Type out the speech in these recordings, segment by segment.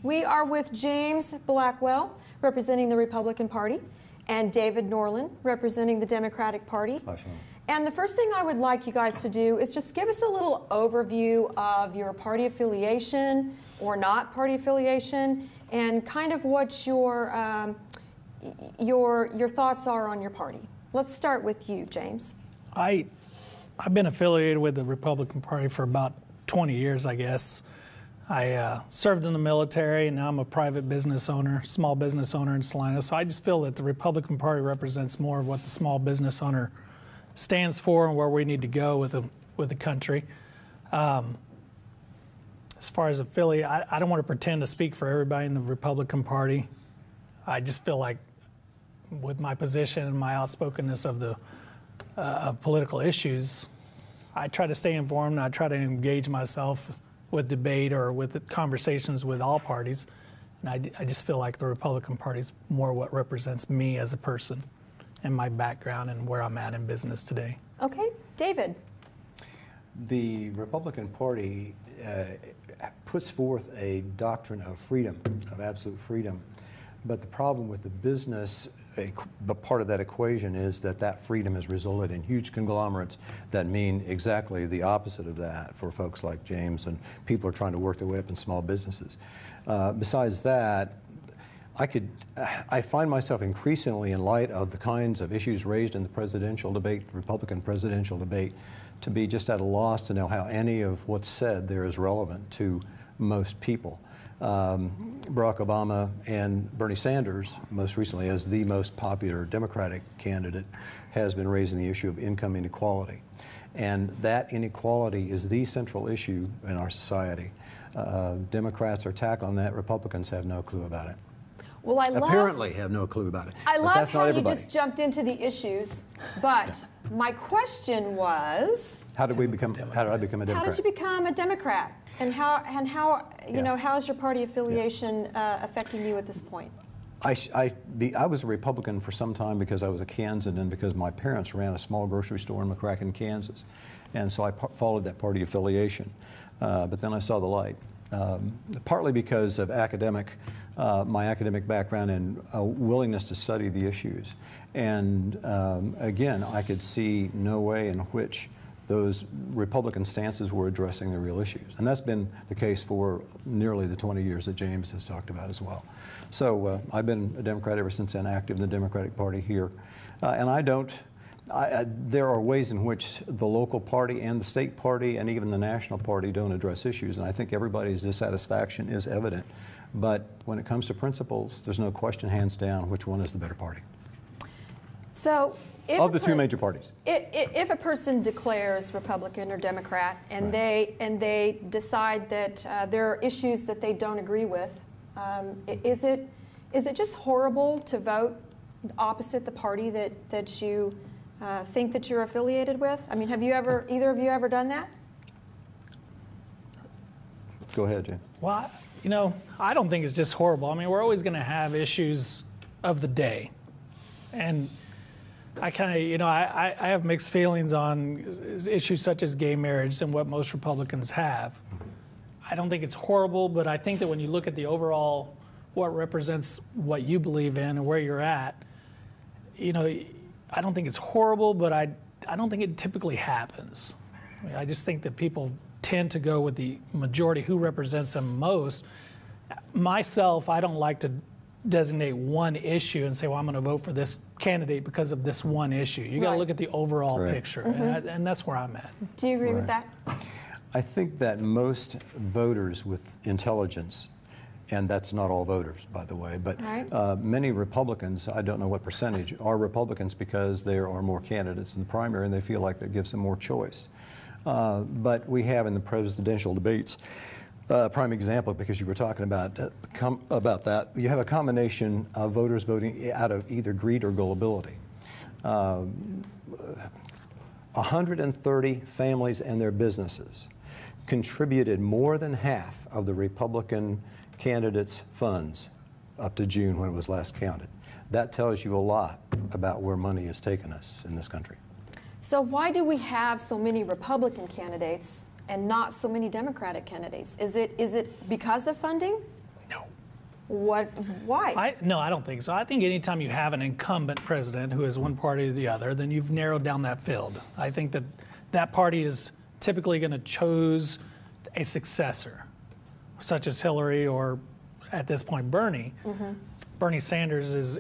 We are with James Blackwell, representing the Republican Party, and David Norlin, representing the Democratic Party. Hi, Shawna. And the first thing I would like you guys to do is just give us a little overview of your party affiliation or not party affiliation, and kind of what your thoughts are on your party. Let's start with you, James. I've been affiliated with the Republican Party for about 20 years, I guess. I served in the military, and now I'm a private business owner, small business owner in Salina. So I just feel that the Republican Party represents more of what the small business owner stands for and where we need to go with the country. As far as affiliate, I don't want to pretend to speak for everybody in the Republican Party. I just feel like with my position and my outspokenness of the political issues, I try to stay informed, and I try to engage myself with debate or with conversations with all parties. And I just feel like the Republican Party is more what represents me as a person and my background and where I'm at in business today. Okay, David. The Republican Party puts forth a doctrine of freedom, of absolute freedom. But the problem with the business, the part of that equation is that freedom has resulted in huge conglomerates that mean exactly the opposite of that for folks like James, and people are trying to work their way up in small businesses. Besides that, I find myself increasingly, in light of the kinds of issues raised in the presidential debate, Republican presidential debate, to be just at a loss to know how any of what's said there is relevant to most people. Barack Obama and Bernie Sanders, most recently as the most popular Democratic candidate, has been raising the issue of income inequality. And that inequality is the central issue in our society. Democrats are tackling that. Republicans have no clue about it. Well, apparently have no clue about it. I love how you just jumped into the issues, but my question was, how did I become a Democrat? How did you become a Democrat? And how you know, how is your party affiliation affecting you at this point? I was a Republican for some time because I was a Kansan and because my parents ran a small grocery store in McCracken, Kansas. And so I followed that party affiliation. But then I saw the light, partly because of my academic background and willingness to study the issues. And again, I could see no way in which those Republican stances were addressing the real issues. And that's been the case for nearly the 20 years that James has talked about as well. So I've been a Democrat ever since then, active in the Democratic Party here. And there are ways in which the local party and the state party and even the national party don't address issues. And I think everybody's dissatisfaction is evident. But when it comes to principles, there's no question, hands down, which one is the better party. So, of the two major parties. If a person declares Republican or Democrat and they decide that there are issues that they don't agree with, is it just horrible to vote opposite the party that you think that you're affiliated with? I mean, have you ever, either of you ever done that? Go ahead, Jim. Well, you know, I don't think it's just horrible. I mean, we're always going to have issues of the day, and I kind of, you know, I have mixed feelings on issues such as gay marriage and what most Republicans have. I don't think it's horrible, but I think that when you look at the overall, what represents what you believe in and where you're at, you know, I don't think it's horrible, but I don't think it typically happens. I mean, I just think that people tend to go with the majority who represents them most. Myself, I don't like to designate one issue and say, well, I'm going to vote for this candidate because of this one issue. You got to look at the overall picture, and that's where I'm at. Do you agree with that? I think that most voters with intelligence, and that's not all voters, by the way, but many Republicans, I don't know what percentage, are Republicans because there are more candidates in the primary and they feel like that gives them more choice. But we have in the presidential debates, prime example, because you were talking about that, you have a combination of voters voting out of either greed or gullibility. 130 families and their businesses contributed more than half of the Republican candidates' funds up to June when it was last counted. That tells you a lot about where money has taken us in this country. So why do we have so many Republican candidates and not so many Democratic candidates? Is it because of funding? No. Why? No, I don't think so. I think anytime you have an incumbent president who is one party or the other, then you've narrowed down that field. I think that that party is typically going to choose a successor, such as Hillary or, at this point, Bernie. Bernie Sanders is,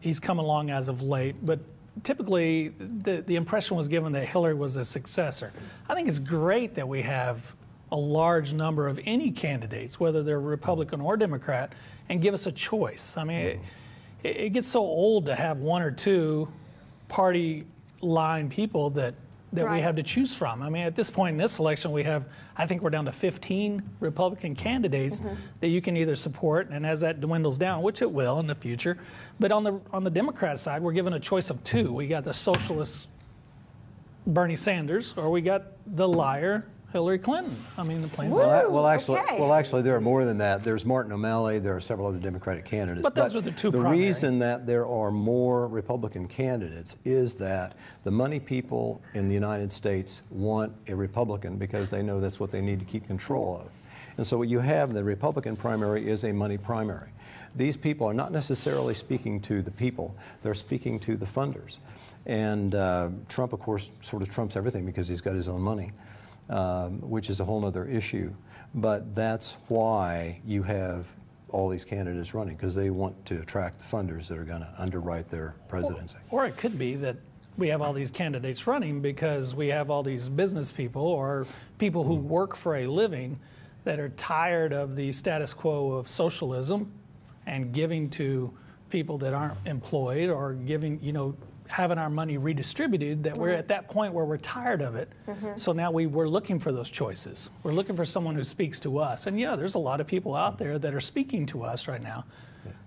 he's come along as of late, but typically the impression was given that Hillary was a successor. I think it's great that we have a large number of any candidates, whether they're Republican or Democrat, and give us a choice. I mean, it gets so old to have one or two party line people that we have to choose from. I mean, at this point in this election, I think we're down to 15 Republican candidates that you can either support, and as that dwindles down, which it will in the future, but on the Democrat side, we're given a choice of two. We got the socialist Bernie Sanders, or we got the liar Hillary Clinton. I mean, the plain well, actually, there are more than that. There's Martin O'Malley. There are several other Democratic candidates. But those are the two primary. The reason that there are more Republican candidates is that the money people in the United States want a Republican because they know that's what they need to keep control of. And so what you have in the Republican primary is a money primary. These people are not necessarily speaking to the people. They're speaking to the funders. And Trump, of course, sort of trumps everything because he's got his own money. Which is a whole other issue. But that's why you have all these candidates running, because they want to attract the funders that are going to underwrite their presidency. Or it could be that we have all these candidates running because we have all these business people or people who work for a living that are tired of the status quo of socialism and giving to people that aren't employed, or giving, having our money redistributed, that we're at that point where we're tired of it. So now we're looking for those choices. We're looking for someone who speaks to us. And yeah, there's a lot of people out there that are speaking to us right now.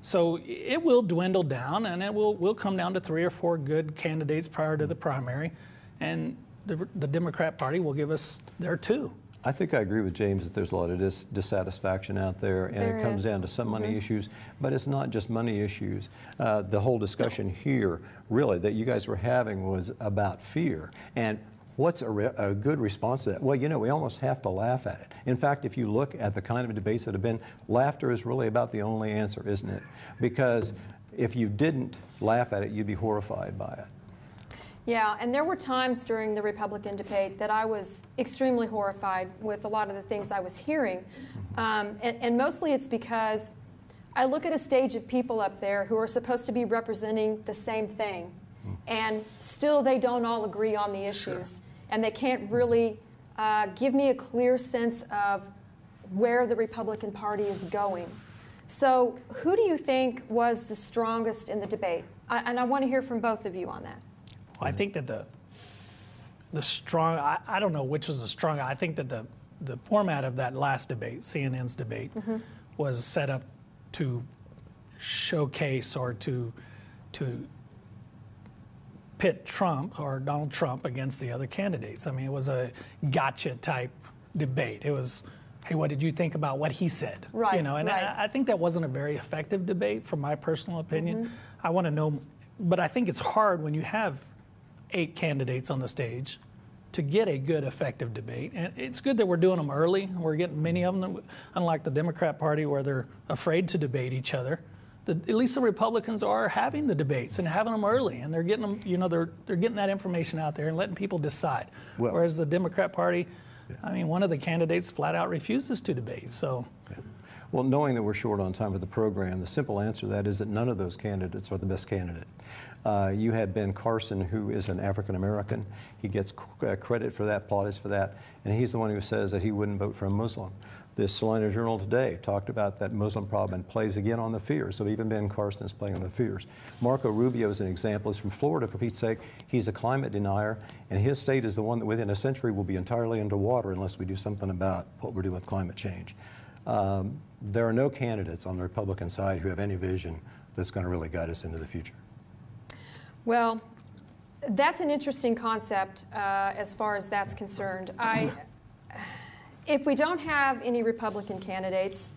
So it will dwindle down, and we'll come down to 3 or 4 good candidates prior to the primary. And the Democrat Party will give us their 2. I think I agree with James that there's a lot of dissatisfaction out there, and it comes down to some money issues, but it's not just money issues. The whole discussion here, really, that you guys were having was about fear. And what's a good response to that? Well, we almost have to laugh at it. In fact, if you look at the kind of debates that have been, laughter is really about the only answer, isn't it? Because if you didn't laugh at it, you'd be horrified by it. Yeah, and there were times during the Republican debate that I was extremely horrified with a lot of the things I was hearing. And mostly it's because I look at a stage of people up there who are supposed to be representing the same thing, and still they don't all agree on the issues. And they can't really give me a clear sense of where the Republican Party is going. So who do you think was the strongest in the debate? And I want to hear from both of you on that. Well, I think that the strong, I don't know which is the strong. I think that the format of that last debate, CNN's debate, was set up to showcase or to pit Trump or Donald Trump against the other candidates. I mean, it was a gotcha type debate. It was, hey, what did you think about what he said? Right. And I think that wasn't a very effective debate, from my personal opinion. I want to know, but I think it's hard when you have 8 candidates on the stage to get a good, effective debate. And it's good that we're doing them early. We're getting many of them, unlike the Democrat Party where they're afraid to debate each other. At least the Republicans are having the debates and having them early, and they're getting them, they're getting that information out there and letting people decide. Well, whereas the Democrat Party, I mean, one of the candidates flat out refuses to debate. So. Well, knowing that we're short on time for the program, the simple answer to that is that none of those candidates are the best candidate. You had Ben Carson, who is an African-American. He gets credit for that, plaudits for that, and he's the one who says that he wouldn't vote for a Muslim. The Salina Journal today talked about that Muslim problem and plays again on the fears. So even Ben Carson is playing on the fears. Marco Rubio is an example. He's from Florida, for Pete's sake. He's a climate denier, and his state is the one that within a century will be entirely underwater unless we do something about what we're doing with climate change. There are no candidates on the Republican side who have any vision that's going to really guide us into the future. Well, that's an interesting concept as far as that's concerned. If we don't have any Republican candidates,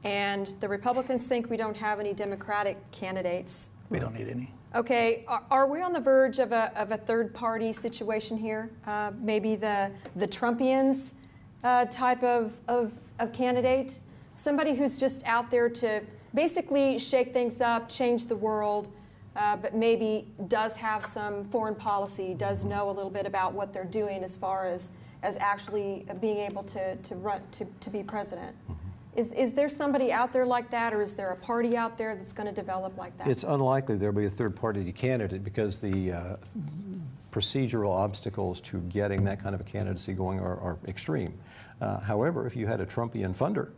and the Republicans think we don't have any Democratic candidates. We don't need any. Okay, are we on the verge of a third-party situation here? Maybe the Trumpians type of candidate? Somebody who's just out there to basically shake things up, change the world, but maybe does have some foreign policy, does know a little bit about what they're doing as far as actually being able to be president. Is there somebody out there like that, or is there a party out there that's going to develop like that? It's unlikely there'll be a third-party candidate because the procedural obstacles to getting that kind of a candidacy going are extreme. However, if you had a Trumpian funder,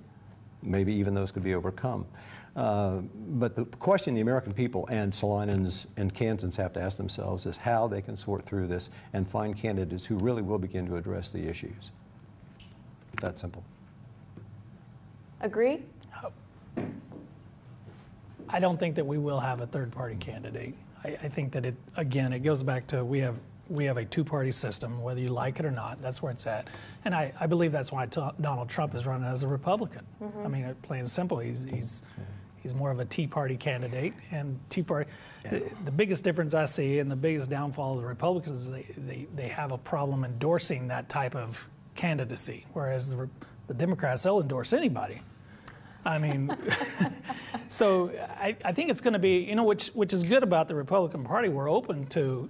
maybe even those could be overcome. But the question the American people and Salinans and Kansans have to ask themselves is how they can sort through this and find candidates who really will begin to address the issues. That simple. Agree? I don't think that we will have a third-party candidate. I think that again, it goes back to we have a two-party system, whether you like it or not. That's where it's at, and I believe that's why Donald Trump is running as a Republican. I mean, plain and simple, he's more of a Tea Party candidate, and Tea Party. The biggest difference I see, and the biggest downfall of the Republicans, is they have a problem endorsing that type of candidacy, whereas the Democrats, they'll endorse anybody. I mean, so I think it's going to be, which is good about the Republican Party. We're open to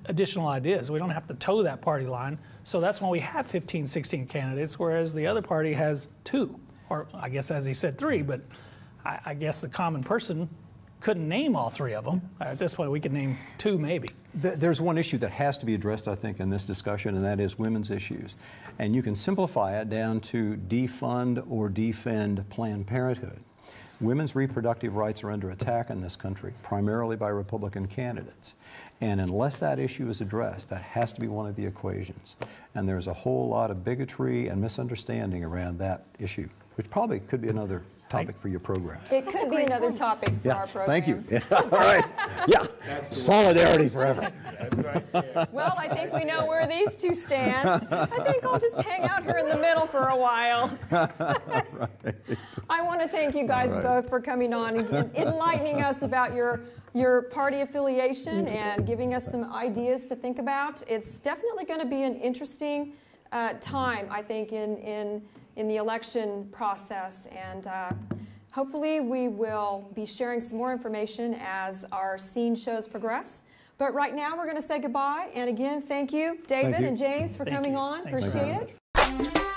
additional ideas. We don't have to toe that party line. So that's why we have 15, 16 candidates, whereas the other party has 2, or I guess, as he said, 3, but I guess the common person couldn't name all 3 of them. At this point, we can name 2 maybe. There's one issue that has to be addressed, I think, in this discussion, and that is women's issues. And you can simplify it down to defund or defend Planned Parenthood. Women's reproductive rights are under attack in this country, primarily by Republican candidates. And unless that issue is addressed, that has to be one of the equations. And there's a whole lot of bigotry and misunderstanding around that issue, which probably could be another topic for your program. It could be another topic for our program. Thank you. All right. Yeah. Solidarity forever. That's right. Yeah. Well, I think we know where these 2 stand. I think I'll just hang out here in the middle for a while. Right. I want to thank you guys both for coming on and enlightening us about your party affiliation and giving us some ideas to think about. It's definitely going to be an interesting time, I think, in the election process, and hopefully we will be sharing some more information as our scene shows progress. But right now we're going to say goodbye, and again, thank you, David and James, for coming on. Appreciate it.